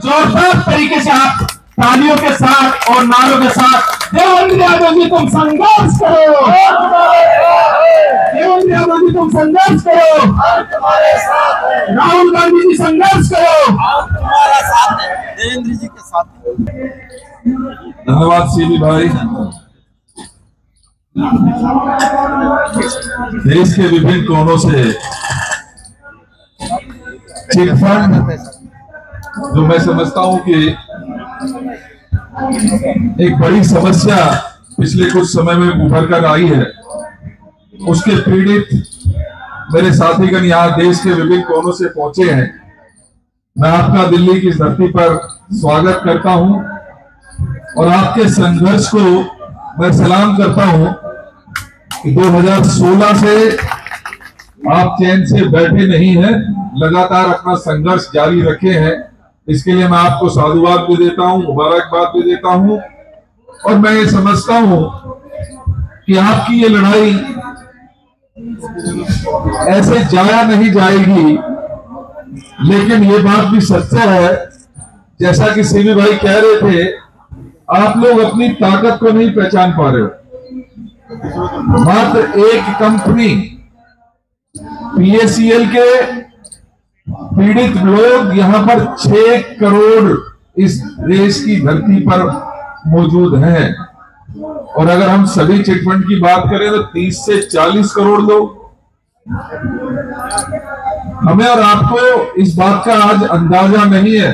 जोरदार तरीके से आप तालियों के साथ और नारों के साथ देवेंद्र यादव जी तुम संघर्ष करो, देवेंद्र यादव जी तुम संघर्ष करो, राहुल गांधी जी संघर्ष करो, तुम्हारा साथ है, देवेंद्र जी के साथ। धन्यवाद सीबी भाई। देश के विभिन्न कोनों से चिटफंड, जो मैं समझता हूं कि एक बड़ी समस्या पिछले कुछ समय में उभर कर आई है, उसके पीड़ित मेरे साथीगण यहाँ देश के विभिन्न कोनों से पहुंचे हैं। मैं आपका दिल्ली की धरती पर स्वागत करता हूं और आपके संघर्ष को मैं सलाम करता हूं कि 2016 से आप चैन से बैठे नहीं हैं, लगातार अपना संघर्ष जारी रखे हैं। इसके लिए मैं आपको साधुवाद भी देता हूं, मुबारकबाद भी देता हूं और मैं ये समझता हूं कि आपकी ये लड़ाई ऐसे जाया नहीं जाएगी। लेकिन ये बात भी सच्चा है, जैसा कि सीबी भाई कह रहे थे, आप लोग अपनी ताकत को नहीं पहचान पा रहे हो। मात्र एक कंपनी PACL के पीड़ित लोग यहां पर 6 करोड़ इस देश की धरती पर मौजूद हैं और अगर हम सभी चिटफंड की बात करें तो 30 से 40 करोड़ लोग। हमें और आपको इस बात का आज अंदाजा नहीं है,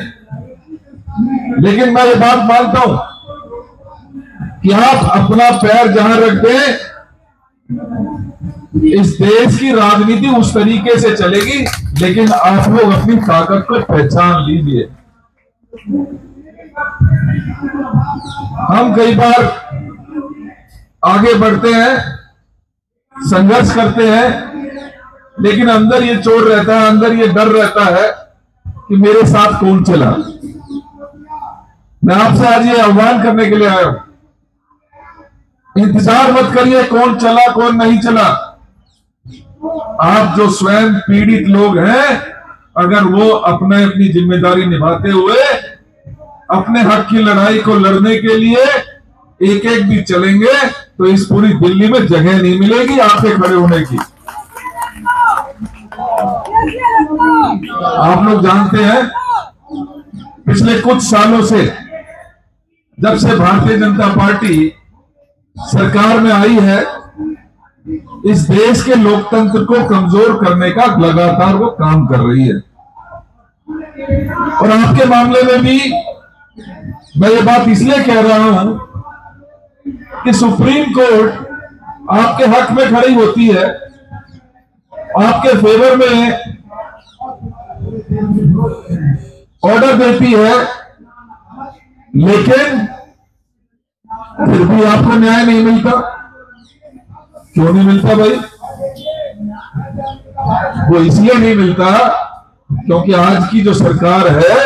लेकिन मैं ये बात मानता हूं कि आप अपना पैर जहां रख दें, इस देश की राजनीति उस तरीके से चलेगी। लेकिन आप लोग अपनी ताकत को पहचान लीजिए। हम कई बार आगे बढ़ते हैं, संघर्ष करते हैं, लेकिन अंदर ये चोट रहता है, अंदर ये डर रहता है कि मेरे साथ कौन चला। मैं आपसे आज ये आह्वान करने के लिए आया हूं, इंतजार मत करिए कौन चला कौन नहीं चला। आप जो स्वयं पीड़ित लोग हैं, अगर वो अपनी जिम्मेदारी निभाते हुए अपने हक की लड़ाई को लड़ने के लिए एक एक भी चलेंगे तो इस पूरी दिल्ली में जगह नहीं मिलेगी आपके खड़े होने की। आप लोग जानते हैं पिछले कुछ सालों से, जब से भारतीय जनता पार्टी सरकार में आई है, इस देश के लोकतंत्र को कमजोर करने का लगातार वो काम कर रही है। और आपके मामले में भी मैं ये बात इसलिए कह रहा हूं कि सुप्रीम कोर्ट आपके हक में खड़ी होती है, आपके फेवर में ऑर्डर देती है, लेकिन फिर भी आपको न्याय नहीं मिलता। क्यों नहीं मिलता भाई? वो इसलिए नहीं मिलता क्योंकि आज की जो सरकार है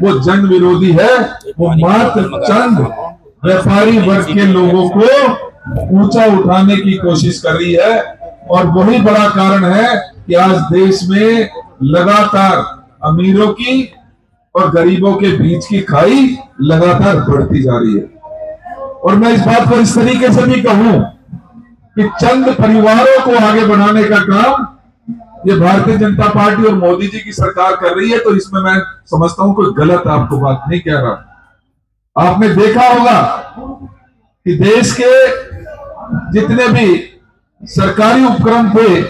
वो जन विरोधी है। वो मात्र चंद व्यापारी वर्ग के लोगों को ऊंचा उठाने की कोशिश कर रही है और वही बड़ा कारण है कि आज देश में लगातार अमीरों की और गरीबों के बीच की खाई लगातार बढ़ती जा रही है। और मैं इस बात को इस तरीके से भी कहूं कि चंद परिवारों को आगे बढ़ाने का काम ये भारतीय जनता पार्टी और मोदी जी की सरकार कर रही है, तो इसमें मैं समझता हूं कोई गलत आपको बात नहीं कह रहा। आपने देखा होगा कि देश के जितने भी सरकारी उपक्रम थे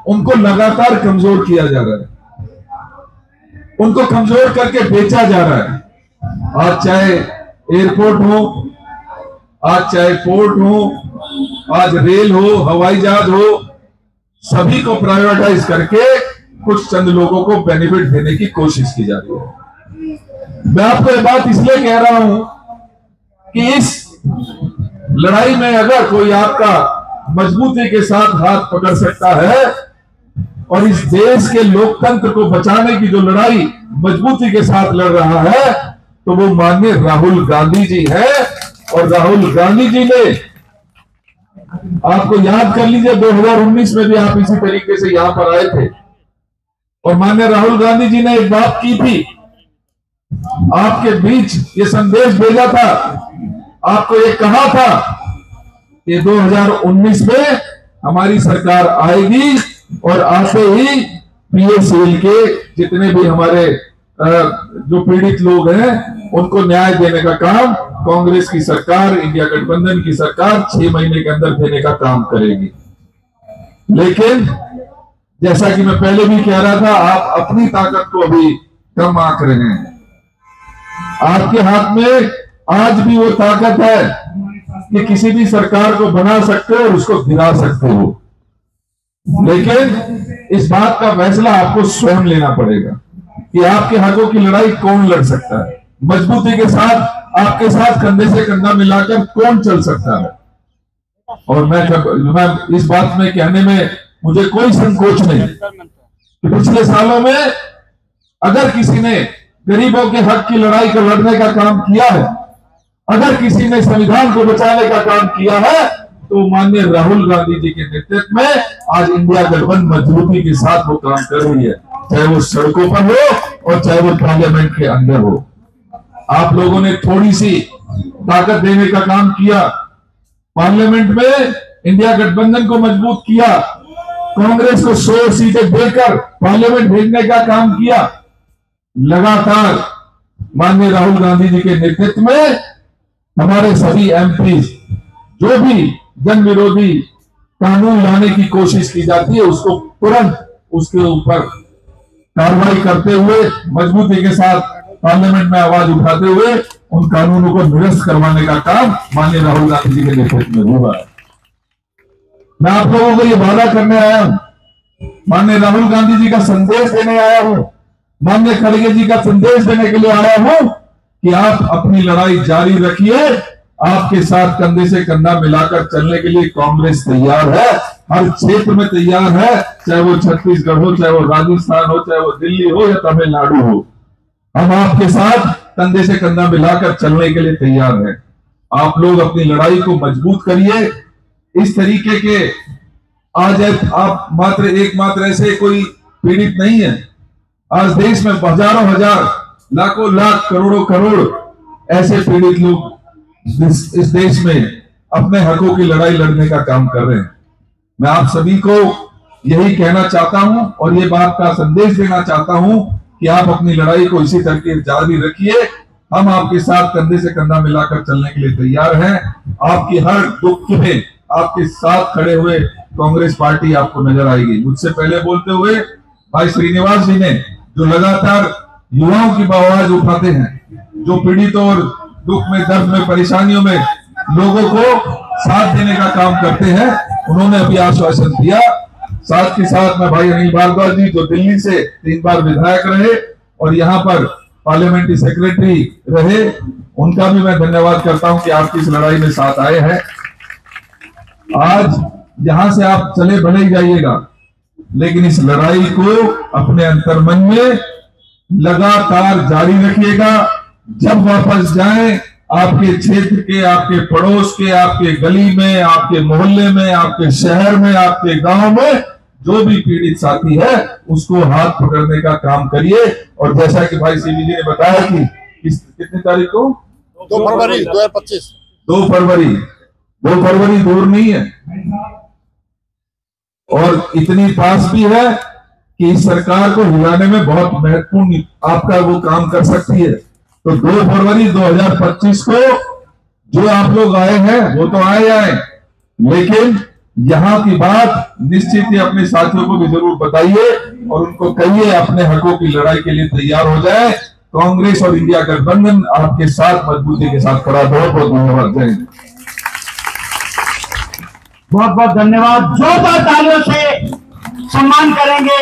उनको लगातार कमजोर किया जा रहा है, उनको कमजोर करके बेचा जा रहा है। आज चाहे एयरपोर्ट हो, आज चाहे पोर्ट हो, आज रेल हो, हवाई जहाज हो, सभी को प्राइवेटाइज करके कुछ चंद लोगों को बेनिफिट देने की कोशिश की जा रही है। मैं आपको ये बात इसलिए कह रहा हूं कि इस लड़ाई में अगर कोई आपका मजबूती के साथ हाथ पकड़ सकता है और इस देश के लोकतंत्र को बचाने की जो लड़ाई मजबूती के साथ लड़ रहा है, तो वो माननीय राहुल गांधी जी है। और राहुल गांधी जी ने, आपको याद कर लीजिए, 2019 में भी आप इसी तरीके से यहां पर आए थे और माननीय राहुल गांधी जी ने एक बात की थी आपके बीच ये संदेश भेजा था, आपको ये कहा था कि 2019 में हमारी सरकार आएगी और आते ही पीएसीएल के जितने भी हमारे जो पीड़ित लोग हैं उनको न्याय देने का काम कांग्रेस की सरकार, इंडिया गठबंधन की सरकार 6 महीने के अंदर देने का काम करेगी। लेकिन जैसा कि मैं पहले भी कह रहा था, आप अपनी ताकत को अभी कम आंक रहे हैं। आपके हाथ में आज भी वो ताकत है कि किसी भी सरकार को बना सकते हो और उसको गिरा सकते हो, लेकिन इस बात का फैसला आपको स्वयं लेना पड़ेगा कि आपके हकों की लड़ाई कौन लड़ सकता है, मजबूती के साथ आपके साथ कंधे से कंधा मिलाकर कौन चल सकता है। और मैं इस बात में कहने में मुझे कोई संकोच नहीं कि पिछले सालों में अगर किसी ने गरीबों के हक की लड़ाई को लड़ने का काम किया है, अगर किसी ने संविधान को बचाने का काम किया है, तो माननीय राहुल गांधी जी के नेतृत्व में आज इंडिया गठबंधन मजबूती के साथ वो काम कर रही है, चाहे वो सड़कों पर हो और चाहे वो पार्लियामेंट के अंदर हो। आप लोगों ने थोड़ी सी ताकत देने का काम किया, पार्लियामेंट में इंडिया गठबंधन को मजबूत किया, कांग्रेस को 100 सीटें देकर पार्लियामेंट भेजने का काम किया। लगातार माननीय राहुल गांधी जी के नेतृत्व में हमारे सभी एमपी जो भी जन विरोधी कानून लाने की कोशिश की जाती है उसको तुरंत उसके ऊपर कार्रवाई करते हुए मजबूती के साथ पार्लियामेंट में आवाज उठाते हुए उन कानूनों को निरस्त करवाने का काम माननीय राहुल गांधी जी के नेतृत्व में हुआ है। मैं आप लोगों को ये वादा करने आया हूं, माननीय राहुल गांधी जी का संदेश देने आया हूं, माननीय खड़गे जी का संदेश देने के लिए आया हूं कि आप अपनी लड़ाई जारी रखिए। आपके साथ कंधे से कंधा मिलाकर चलने के लिए कांग्रेस तैयार है, हर क्षेत्र में तैयार है, चाहे वो छत्तीसगढ़ हो, चाहे वो राजस्थान हो, चाहे वो दिल्ली हो या तमिलनाडु हो। हम आपके साथ कंधे से कंधा मिलाकर चलने के लिए तैयार हैं। आप लोग अपनी लड़ाई को मजबूत करिए। इस तरीके के आज आप एकमात्र ऐसे कोई पीड़ित नहीं है। आज देश में हजारों हजार, लाखों लाख, करोड़ों करोड़ ऐसे पीड़ित लोग इस देश में अपने हकों की लड़ाई लड़ने का काम कर रहे हैं। मैं आप सभी को यही कहना चाहता हूं और ये बात का संदेश देना चाहता हूं कि आप अपनी लड़ाई को इसी तरह जारी रखिए। हम आपके साथ कंधे से कंधा मिलाकर चलने के लिए तैयार हैं। आपकी हर दुख में आपके साथ खड़े हुए कांग्रेस पार्टी आपको नजर आएगी। मुझसे पहले बोलते हुए भाई श्रीनिवास जी ने जो लगातार युवाओं की आवाज उठाते हैं, जो पीड़ितों और दुख में, दर्द में, परेशानियों में लोगों को साथ देने का काम करते हैं, उन्होंने अभी आश्वासन दिया। साथ के साथ मैं भाई अनिल भारद्वाज जी जो दिल्ली से 3 बार विधायक रहे और यहाँ पर पार्लियामेंट्री सेक्रेटरी रहे, उनका भी मैं धन्यवाद करता हूं कि आपकी इस लड़ाई में साथ आए हैं। आज यहां से आप चले भले ही जाइएगा, लेकिन इस लड़ाई को अपने अंतर्मन में लगातार जारी रखिएगा। जब वापस जाएं, आपके क्षेत्र के, आपके पड़ोस के, आपके गली में, आपके मोहल्ले में, आपके शहर में, आपके गांव में जो भी पीड़ित साथी है उसको हाथ पकड़ने का काम करिए। और जैसा कि भाई सीवी जी ने बताया कि कितनी तारीख को 2 फरवरी 2025 2 फरवरी दूर नहीं है और इतनी पास भी है कि इस सरकार को हिलाने में बहुत महत्वपूर्ण आपका वो काम कर सकती है। तो 2 फरवरी 2025 को जो आप लोग आए हैं वो तो आए, लेकिन यहाँ की बात निश्चित ही अपने साथियों को भी जरूर बताइए और उनको कहिए अपने हकों की लड़ाई के लिए तैयार हो जाए। कांग्रेस और इंडिया गठबंधन आपके साथ मजबूती के साथ खड़ा। बहुत बहुत धन्यवाद। जय हिंद। बहुत बहुत धन्यवाद। जोरदार तालियों से सम्मान करेंगे